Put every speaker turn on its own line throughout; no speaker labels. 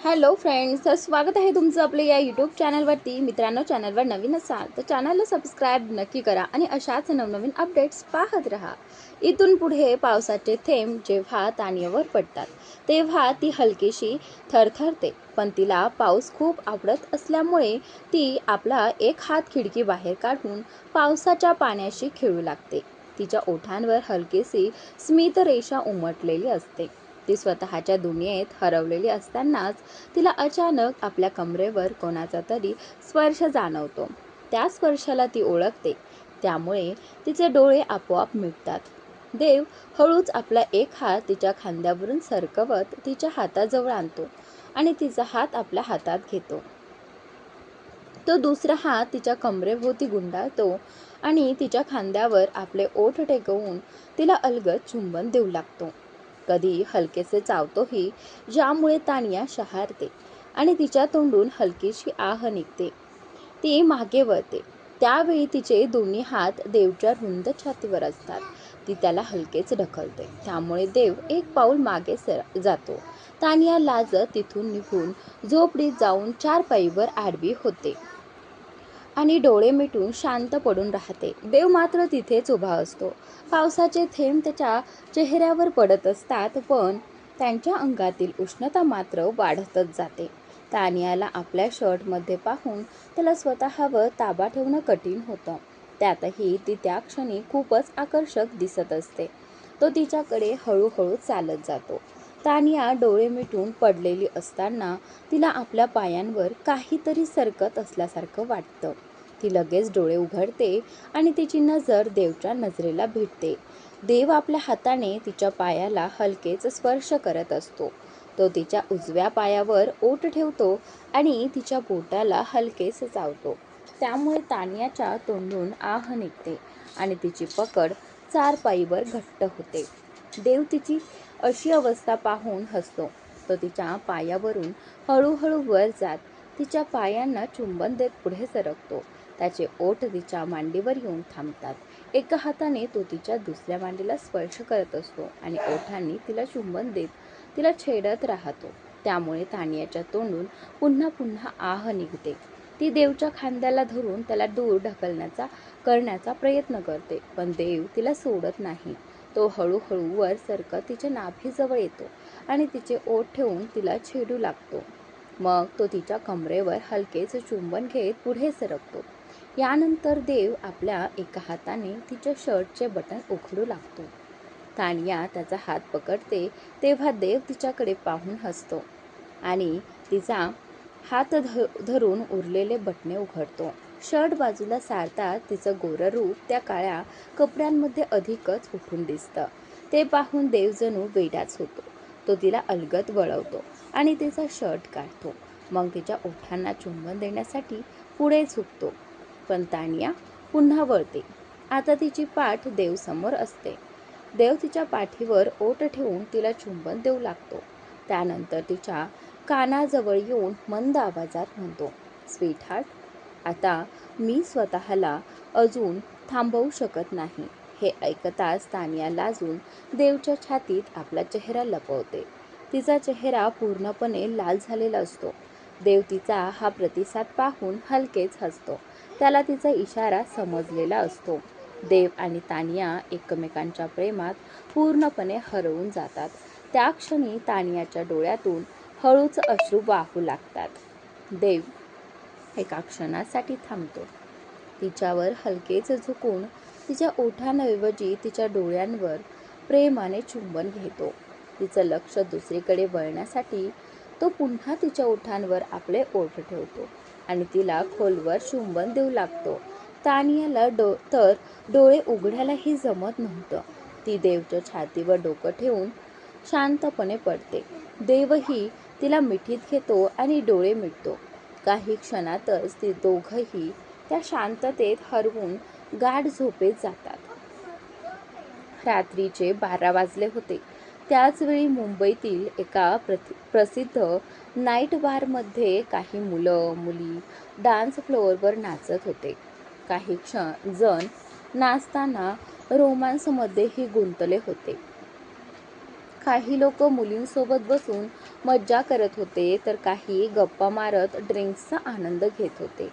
Hello friends, तर स्वागत आहे तुमचं आपल्या या यूट्यूब चॅनलवरती. मित्रांनो, चॅनलवर नवीन असाल तर चॅनलला सबस्क्राईब नक्की करा आणि अशाच नवनवीन अपडेट्स पाहत राहा. इथून पुढे पावसाचे थेंब जेव्हा तानियावर पडतात तेव्हा ती हलकीशी थरथरते, पण तिला पाऊस खूप आवडत असल्यामुळे ती आपला एक हात खिडकी बाहेर काढून पावसाच्या पाण्याशी खेळू लागते. तिच्या ओठांवर हलकीशी स्मित रेषा उमटलेली असते. ती स्वतःच्या दुनियेत हरवलेली असतानाच तिला अचानक आपल्या कमरेवर कोणाचा तरी स्पर्श जाणवतो. त्या स्पर्शाला ती ओळखते, त्यामुळे तिचे डोळे आपोआप मिटतात. देव हळूच आपला एक हात तिच्या खांद्यावरून सरकवत तिच्या हाताजवळ आणतो आणि तिचा हात आपल्या हातात घेतो. तो दुसरा हात तिच्या कमरेभोवती गुंडाळतो आणि तिच्या खांद्यावर आपले ओठ टेकवून तिला अलगद चुंबन देऊ लागतो. कधी हलकेसे चावतोही, ज्यामुळे तानिया शहारते आणि तिच्या तोंडून हलकीशी आह निघते. ती मागे वळते. त्यावेळी तिचे दोन्ही हात देवच्या रुंद छातीवर असतात. ती त्याला हलकेच ढकलते, त्यामुळे देव एक पाऊल मागे जातो. तानिया लाजत तिथून निघून झोपडीत जाऊन चारपाईवर आडवी होते आणि डोळे मिटून शांत पडून राहते. देव मात्र तिथेच उभा असतो. पावसाचे थेंब त्याच्या चेहऱ्यावर पडत असतात, पण त्यांच्या अंगातील उष्णता मात्र वाढतच जाते. तानियाला आपल्या शर्टमध्ये पाहून त्याला स्वतःवर ताबा ठेवणं कठीण होतं. त्यातही ती त्या क्षणी खूपच आकर्षक दिसत असते. तो तिच्याकडे हळूहळू चालत जातो. तानिया डोळे मिटून पडलेली असताना तिला आपल्या पायांवर काहीतरी सरकत असल्यासारखं वाटतं. ती लगेच डोळे उघडते आणि तिची नजर देवच्या नजरेला भिडते. देव आपल्या हाताने तिच्या पायाला हलकेच स्पर्श करत असतो. तो तिच्या उजव्या पायावर ओठ ठेवतो आणि तिच्या बोटाला हलकेच चावतो. त्यामुळे तानियाच्या तोंडून आह निघते आणि तिची पकड चारपाईवर घट्ट होते. देव तिची अशी अवस्था पाहून हसतो. तो तिच्या पायावरून हळूहळू वर जात तिच्या पायांना चुंबन देत पुढे सरकतो. त्याचे ओठ तिच्या मांडीवर येऊन थांबतात. एका हाताने तो तिच्या दुसऱ्या मांडीला स्पर्श करत असतो आणि ओठांनी तिला चुंबन देत तिला छेडत राहतो. त्यामुळे तानियाच्या तोंडून पुन्हा पुन्हा आह निघते. ती देवच्या खांद्याला धरून त्याला दूर करण्याचा प्रयत्न करते, पण देव तिला सोडत नाही. तो हळूहळू वर सरकत तिच्या नाभीजवळ येतो आणि तिचे ओठ ठेवून तिला छेडू लागतो. मग तो तिच्या कमरेवर हलकेच चुंबन घेत पुढे सरकतो. यानंतर देव आपल्या एका हाताने तिच्या शर्टचे बटन उघडू लागतो. तानिया त्याचा हात पकडते तेव्हा देव तिच्याकडे पाहून हसतो आणि तिचा हात धरून उरलेले बटणे उघडतो. शर्ट बाजूला सारता तिचं गोरं रूप त्या काळ्या कपड्यांमध्ये अधिकच उठून दिसतं. ते पाहून देव जणू वेडाच होतो. तो तिला अलगद वळवतो आणि तिचा शर्ट काढतो. मग तिच्या ओठांना चुंबन देण्यासाठी पुढे झुकतो, पण तानिया पुन्हा वळते. आता तिची पाठ देवसमोर असते. देव तिच्या पाठीवर ओठ ठेवून तिला चुंबन देऊ लागतो. त्यानंतर तिच्या कानाजवळ येऊन मंद आवाजात म्हणतो, स्वीटहार्ट, आता मी स्वतःला अजून थांबवू शकत नाही. हे ऐकताच तानिया लाजून देवच्या छातीत आपला चेहरा लपवते. तिचा चेहरा पूर्णपणे लाल झालेला असतो. देव तिचा हा प्रतिसाद पाहून हलकेच हसतो. त्याला तिचा इशारा समजलेला असतो. देव आणि तानिया एकमेकांच्या प्रेमात पूर्णपणे हरवून जातात. त्या क्षणी तानियाच्या डोळ्यातून हळूच अश्रू वाहू लागतात. देव एका क्षणासाठी थांबतो. तिच्यावर हलकेच झुकून तिच्या ओठांऐवजी तिच्या डोळ्यांवर प्रेमाने चुंबन घेतो. तिचं लक्ष दुसरीकडे वळण्यासाठी तो पुन्हा तिच्या ओठांवर आपले ओठ ठेवतो आणि तिला खोलवर चुंबन देऊ लागतो. तानियाला तर डोळे उघडायलाही जमत नव्हतं. ती देवच्या छातीवर डोकं ठेवून शांतपणे पडते. देवही तिला मिठीत घेतो आणि डोळे मिटतो. काही क्षणातच ती दोघंही त्या शांततेत हरवून गाढ झोपेत जातात. रात्रीचे 12 वाजले होते. त्याचवेळी मुंबईतील एका प्रसिद्ध नाईट बारमध्ये काही मुलं मुली डान्स फ्लोअरवर नाचत होते. काही जण नाचताना रोमांसमध्येही गुंतले होते. काही लोक मुलींसोबत बसून मज्जा करत होते, तर काही गप्पा मारत ड्रिंक्सचा आनंद घेत होते.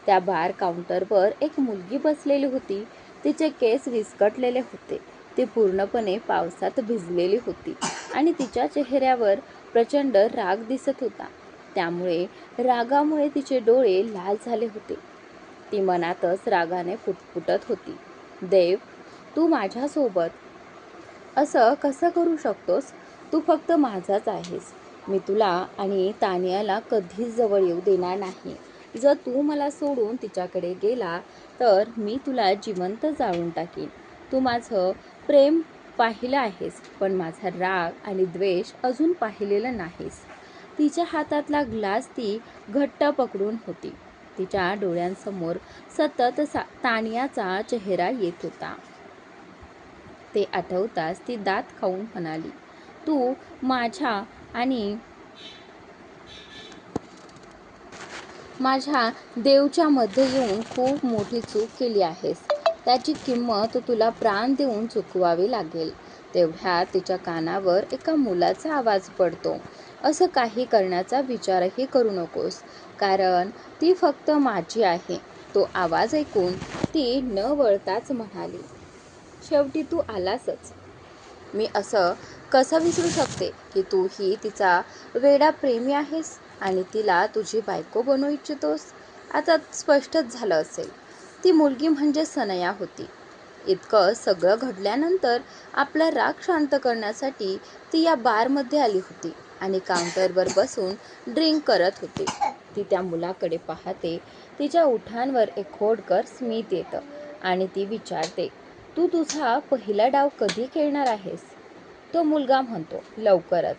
त्या बार काउंटरवर एक मुलगी बसलेली होती. तिचे केस विस्कटलेले होते. ती पूर्णपणे पावसात भिजलेली होती आणि तिच्या चेहऱ्यावर प्रचंड राग दिसत होता. त्यामुळे रागामुळे तिचे डोळे लाल झाले होते. ती मनातच रागाने पुटपुटत होती, देव, तू माझ्यासोबत असं कसं करू शकतोस? तू फक्त माझाच आहेस. मी तुला आणि तानियाला कधीच जवळ येऊ देणार नाही. जर तू मला सोडून तिच्याकडे गेला तर मी तुला जिवंत जाळून टाकीन. तू माझं प्रेम पाहिलं आहेस, पण माझा राग आणि द्वेष अजून पाहिलेलं नाहीस. तिच्या हातातला ग्लास ती घट्ट पकडून होती. तिच्या डोळ्यांसमोर सतत तानियाचा चेहरा येत होता. ते आठवताच ती दात खाऊन म्हणाली, तू माझ्या देवच्या मध्ये येऊन खूप मोठी चूक केली आहेस. त्याची किंमत तुला प्राण देऊन चुकवावी लागेल. तेवढ्यात तिच्या कानावर एका मुलाचा आवाज पडतो, असं काही करण्याचा विचारही करू नकोस, कारण ती फक्त माझी आहे. तो आवाज ऐकून ती न वळताच म्हणाली, शेवटी तू आलासच. मी असं कसं विसरू शकते की तूही तिचा वेडा प्रेमी आहेस आणि तिला तुझी बायको बनवू इच्छितोस? आता स्पष्टच झालं असेल. ती मुलगी म्हणजे सनया होती. इतकं सगळं घडल्यानंतर आपला राग शांत करण्यासाठी ती या बारमध्ये आली होती आणि काउंटरवर बसून ड्रिंक करत होती. ती त्या मुलाकडे पाहते. तिच्या ओठांवर एक खोडकर स्मित येतं आणि ती विचारते, तू तुझा पहिला डाव कधी खेळणार आहेस? तो मुलगा म्हणतो, लवकरच.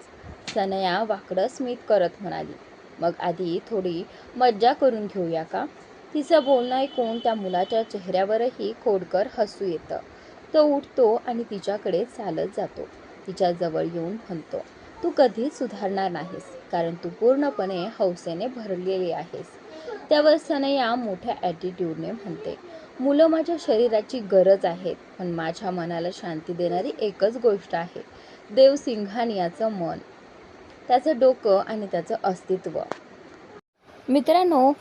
सनया वाकडं स्मित करत म्हणाली, मग आधी थोडी मज्जा करून घेऊया का? तिचं बोलणं ऐकून त्या मुलाच्या चेहऱ्यावरही खोडकर हसू येतं. तो उठतो आणि तिच्याकडे चालत जातो. तिच्या जवळ येऊन म्हणतो, तू कधीच सुधारणार नाहीस, कारण तू पूर्णपणे हौसेने भरलेली आहेस. त्यावर सनया मोठ्या ॲटिट्यूडने म्हणते, मुलं माझ्या शरीराची गरज आहेत, पण माझ्या मनाला शांती देणारी एकच गोष्ट आहे, देव सिंघानियाचं मन, त्याचं डोकं आणि त्याचं अस्तित्व. मित्रांनो,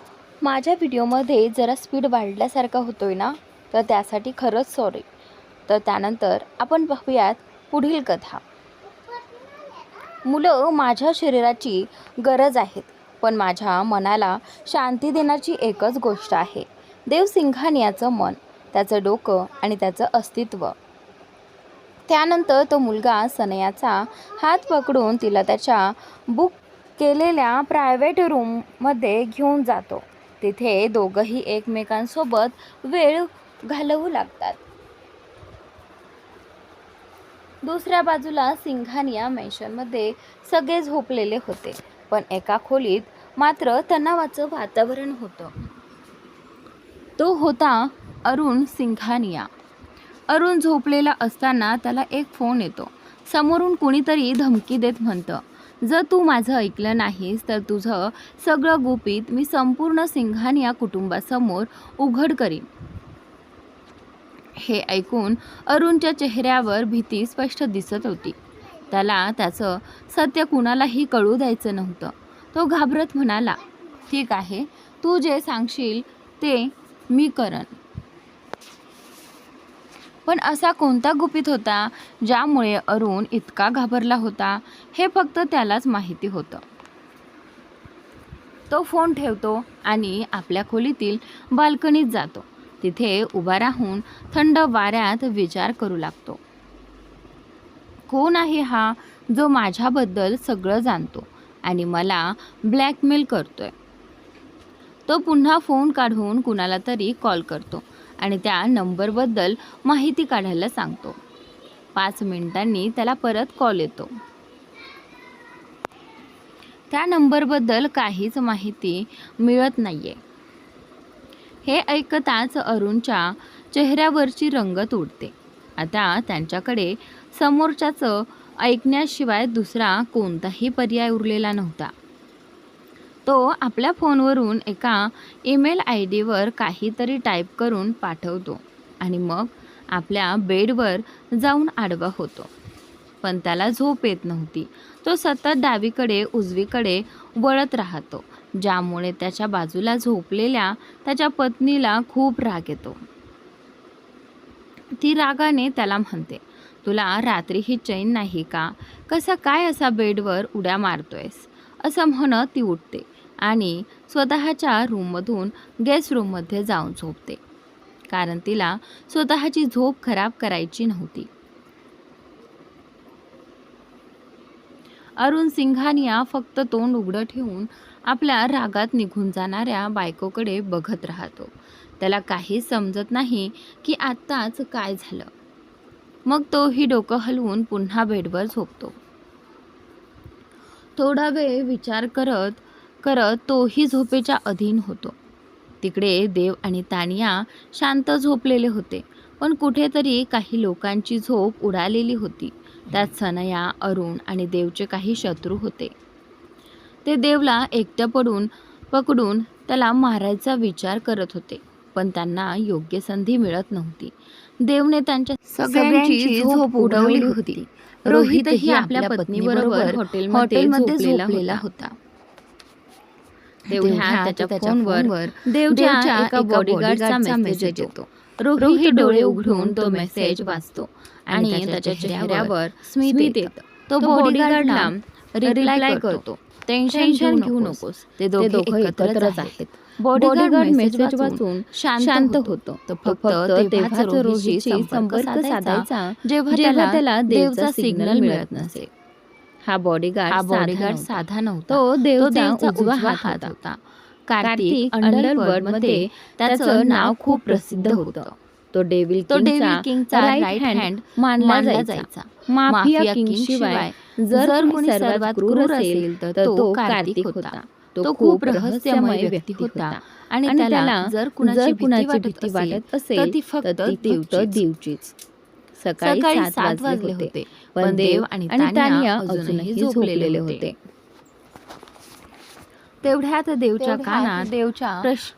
माझ्या व्हिडिओमध्ये जरा स्पीड वाढल्यासारखा होतोय ना, तर त्यासाठी खरंच सॉरी. तर त्यानंतर आपण पाहूयात पुढील कथा. मुलं माझ्या शरीराची गरज आहेत, पण माझ्या मनाला शांती देण्याची एकच गोष्ट आहे, देव सिंघानियाचं मन, त्याचं डोकं आणि त्याचं अस्तित्व. त्यानंतर तो मुलगा सनयाचा हात पकडून तिला त्याच्या बुक केलेल्या प्रायव्हेट रूममध्ये घेऊन जातो. तिथे दोघंही एकमेकांसोबत वेळ घालवू लागतात. दुसऱ्या बाजूला सिंघानिया मेन्शनमध्ये सगळे झोपलेले होते, पण एका खोलीत मात्र तणावाचं वातावरण होतं. तो होता अरुण सिंघानिया. अरुण झोपलेला असताना त्याला एक फोन येतो. समोरून कुणीतरी धमकी देत म्हणतं, जर तू माझं ऐकलं नाहीस तर तुझं सगळं गुपित मी संपूर्ण सिंघानिया कुटुंबासमोर उघड करीन. हे ऐकून अरुणच्या चेहऱ्यावर भीती स्पष्ट दिसत होती. त्याला त्याचं सत्य कुणालाही कळू द्यायचं नव्हतं. तो घाबरत म्हणाला, ठीक आहे, तू जे सांगशील ते मी करन. पण असा कोणता गुपित होता ज्यामुळे अरुण इतका घाबरला होता, हे फक्त त्यालाच माहिती होतं. तो फोन ठेवतो आणि आपल्या खोलीतील बाल्कनीत जातो. तिथे उभा राहून थंड वाऱ्यात विचार करू लागतो. कोण आहे हा जो माझ्याबद्दल सगळं जाणतो आणि मला ब्लॅकमेल करतोय? तो पुन्हा फोन काढून कुणाला तरी कॉल करतो आणि त्या नंबरबद्दल माहिती काढायला सांगतो. 5 मिनिटांनी त्याला परत कॉल येतो. त्या नंबरबद्दल काहीच माहिती मिळत नाहीये. हे ऐकताच अरुणच्या चेहऱ्यावरची रंगत उडते. आता त्यांच्याकडे समोरच्याचं ऐकण्याशिवाय दुसरा कोणताही पर्याय उरलेला नव्हता. तो आपल्या फोनवरून एका ईमेल आयडीवर काहीतरी टाईप करून पाठवतो आणि मग आपल्या बेडवर जाऊन आडवा होतो. पण त्याला झोप येत नव्हती. तो सतत डावीकडे उजवीकडे वळत राहतो, ज्यामुळे त्याच्या बाजूला झोपलेल्या त्याच्या पत्नीला खूप राग येतो. ती रागाने त्याला म्हणते, तुला रात्रीही चैन नाही का? कसा काय असा बेडवर उड्या मारतोयस? असं म्हणत ती उठते आणि स्वतःच्या रूममधून गेस्ट रूममध्ये जाऊन झोपते, कारण तिला स्वतःची झोप खराब करायची नव्हती. अरुण सिंघानिया फक्त तोंड उघडं ठेवून आपल्या रागात निघून जाणाऱ्या बायकोकडे बघत राहतो. त्याला काहीच समजत नाही की आत्ताच काय झालं. मग तोही डोकं हलवून पुन्हा बेडवर झोपतो. थोडा वेळ विचार करत करत तोही झोपेच्या अधीन होतो. तिकडे देव आणि तानिया शांत झोपलेले होते, पण कुठेतरी काही लोकांची झोप उडालेली होती. त्यात सनया, अरुण आणि देवचे काही शत्रू होते. ते देवला एकटं पकडून त्याला मारायचा विचार करत होते, पण त्यांना योग्य संधी मिळत नव्हती. देवने त्यांच्या सगळ्यांची झोप उडवली होती. रोहितही आपल्या पत्नीबरोबर हॉटेलमध्ये झोपलेला होता. तेवढ्या त्याच्या फोनवर देवच्या एका बॉडीगार्डचा मेसेज येतो. रोहित डोळे उघडून तो मेसेज वाचतो आणि त्याच्या चेहऱ्यावर स्मित येतं. तो बॉडीगार्डला रिप्लाय करतो, टेन्शन घेऊ नकोस, ते दोघे एकत्रच आहेत. बॉडीगार्ड मेसेज वाचून शांत होतो. फक्त तेव्हाच रोहितशी संपर्क साधायचा जेव्हा त्याला देवचा सिग्नल मिळत नसे. हा बॉडीगार्ड साधा नव्हता. तो देवचा उजवा हात होता. कार्तिक अंडरवर्ल्ड मध्ये त्याचं नाव खूप प्रसिद्ध होतं. तो डेव्हिल किंगचा राईट हँड मानला जायचा. माफिया किंग शिवाय जर कोणी सर्वात क्रूर असेल तर तो कार्तिक होता. तो खूप रहस्यमय व्यक्ती होता आणि त्याला जर कुणाची भीती वाटत असेल तर ती फक्त देवचीच. सकाळी 7 वाजले होते, पण देव आणि तानिया अजूनही झोपलेले होते. तेवढ्यात देवच्या कानात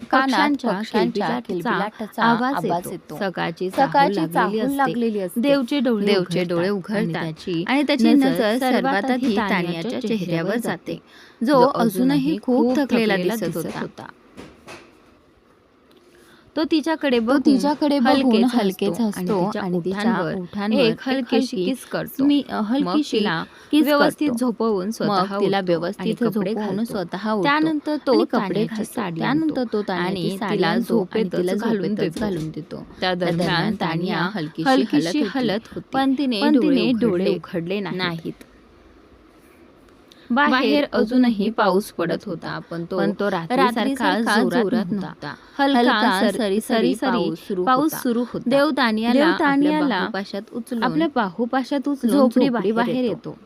पक्ष्यांच्या किलबिलाटाचा आवाज येतो. सकाळची चाहूल लागलेली असते. देवचे डोळे उघडतात आणि त्याची नजर सर्वात आधी तानियाच्या चेहऱ्यावर जाते, जो अजूनही खूप थकलेला दिसत होता. तो तिच्याकडे बघून हलकेच हसतो आणि तिच्या ओठांवर एक हलकीशी किस करतो. व्यवस्थित झोपवून स्वतः तिला व्यवस्थित झोपवून स्वतः उठतो. त्यानंतर तो कपडे घालतो आणि तिला झोपेतच घालून देतो. त्या दरम्यान तानिया हलकीशी हलत होती, पण तिने डोळे उघडले नाहीत. बाहेर अजूनही पाऊस पडत होता, पण तो रात्रीसारखा जोरात नव्हता. हलका सरी पाऊस सुरू होता. देव तानियाला आपल्या बाहुपाशात उचलून झोपडी बाहेर येतो.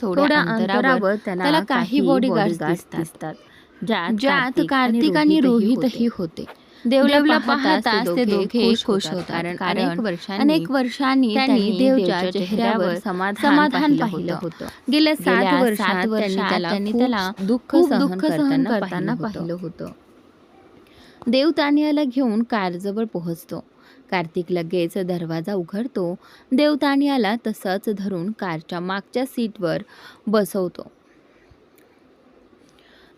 थोड्या अंतरावर त्याला काही बॉडीगार्ड्स दिसतात, ज्यात कार्तिक आणि रोहितही होते. देवला पाहताच ते दोघे खुश होतात, कारण अनेक वर्षांनी त्यांनी देवच्या चेहऱ्यावर समाधान पाहिलं होतं. गेल्या 7 वर्षात त्यांनी त्याला दुःख सहन करताना पाहिलं होतं. देव तानियाला घेऊन कारजवळ पोहोचतो. कार्तिक लगेच दरवाजा उघडतो. देव तानियाला तसंच धरून कारच्या मागच्या सीटवर बसवतो.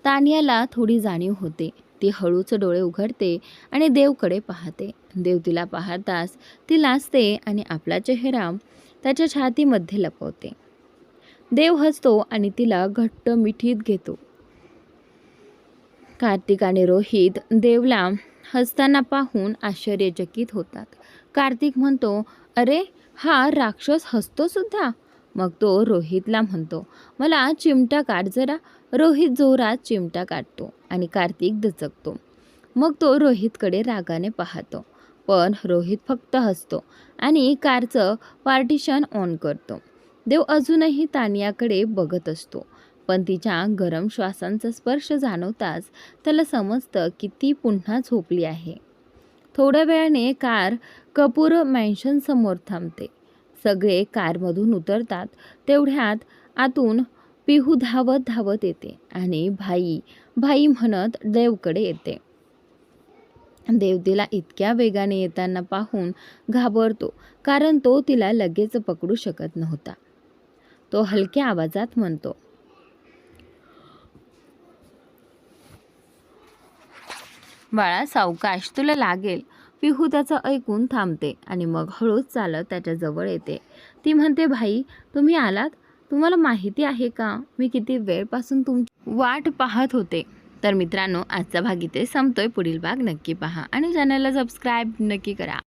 तानियाला थोडी जाणीव होते. ती हळूच डोळे उघडते आणि देवकडे पाहते. देव तिला पाहताच ती लाजते आणि आपला चेहरा त्याच्या छातीमध्ये लपवते. देव हसतो आणि तिला घट्ट मिठीत घेतो. कार्तिक आणि रोहित देवला हसताना पाहून आश्चर्यचकित होतात. कार्तिक म्हणतो, अरे हा राक्षस हसतो सुद्धा. मग तो रोहितला म्हणतो, मला चिमटा काढ जरा. रोहित जोरात चिमटा काढतो आणि कार्तिक दचकतो. मग तो रोहितकडे रागाने पाहतो, पण रोहित फक्त हसतो आणि कारचं पार्टिशन ऑन करतो. देव अजूनही तानियाकडे बघत असतो, पण तिच्या गरम श्वासांचा स्पर्श जाणवताच त्याला समजतं की ती पुन्हा झोपली आहे. थोड्या वेळाने कार कपूर मॅन्शनसमोर थांबते. सगळे कारमधून उतरतात. तेवढ्यात आतून पिहू धावत येते आणि भाई भाई म्हणत देवकडे येते. देव तिला इतक्या वेगाने येताना पाहून घाबरतो, कारण तो तिला लगेच पकडू शकत नव्हता. तो हलक्या आवाजात म्हणतो, बाळा सावकाश, तुला लागेल. पिहू त्याचं ऐकून थांबते आणि मग हळूच चालत त्याच्या जवळ येते. ती म्हणते, भाई तुम्ही आलात? तुम्हाला माहिती आहे का मी किती वेळपासून तुमची वाट पाहत होते. तर मित्रांनो, आजचा भाग इथे संपतोय. पुढील भाग नक्की पहा आणि चॅनलला सबस्क्राईब नक्की करा.